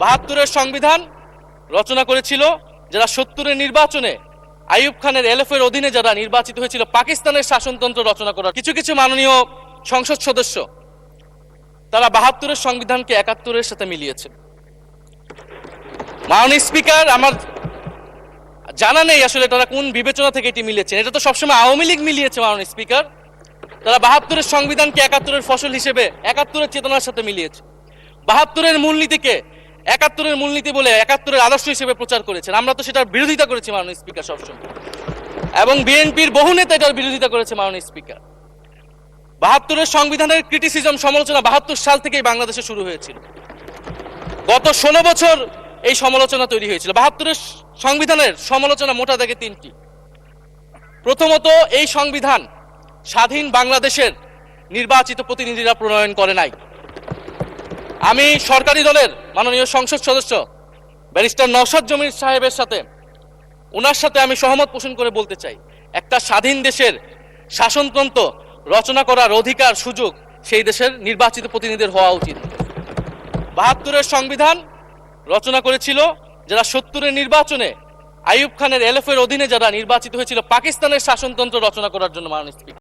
৭২-এর সংবিধান রচনা করেছিল যারা ৭০-এর নির্বাচনে আইয়ুব খানের এলএফের অধীনে যারা নির্বাচিত হয়েছিল পাকিস্তানের শাসনতন্ত্র রচনা করার কিছু মাননীয় সংসদ সদস্য তারা ৭২-এর সংবিধানকে ৭১-এর সাথে মিলিয়েছে। মাননীয় স্পিকার, আমার জানা নেই আসলে তারা কোন বিবেচনা থেকে এটি মিলিয়েছেন। এটা তো সবসময় আওয়ামী লীগ মিলিয়েছে মাননীয় স্পিকার। তারা ৭২-এর সংবিধানকে ৭১-এর ফসল হিসেবে ৭১-এর চেতনার সাথে মিলিয়েছে। ৭২-এর মূলনীতিকে ৭১-এর মূলনীতি বলে ৭১-এর আদর্শ হিসেবে প্রচার করেছেন। আমরা তো সেটার বিরোধিতা করেছি মাননীয় স্পিকার সবসময়, এবং বিএনপির বহু নেতা এটার বিরোধিতা করেছে মাননীয় স্পিকার। ৭২-এর সংবিধানের ক্রিটিসিজম, সমালোচনা ৭২ সাল থেকেই বাংলাদেশে শুরু হয়েছিল। গত ১৬ বছর এই সমালোচনা তৈরি হয়েছিল। ৭২-এর সংবিধানের সমালোচনা মোটা দাগে তিনটি। প্রথমত, এই সংবিধান স্বাধীন বাংলাদেশের নির্বাচিত প্রতিনিধিরা প্রণয়ন করে নাই। আমি সরকারি দলের মাননীয় সংসদ সদস্য ব্যারিস্টার নওশাদ জমির সাহেবের সাথে ওনার সাথে আমি সহমত পোষণ করে বলতে চাই, একটা স্বাধীন দেশের শাসনতন্ত্র রচনা করার অধিকার সুযোগ সেই দেশের নির্বাচিত প্রতিনিধিদের হওয়া উচিত। ৭২-এর সংবিধান রচনা করেছিল যারা ৭০-এর নির্বাচনে আইয়ুব খানের এলএফের অধীনে যারা নির্বাচিত হয়েছিল পাকিস্তানের শাসনতন্ত্র রচনা করার জন্য মাননীয় স্পিকার।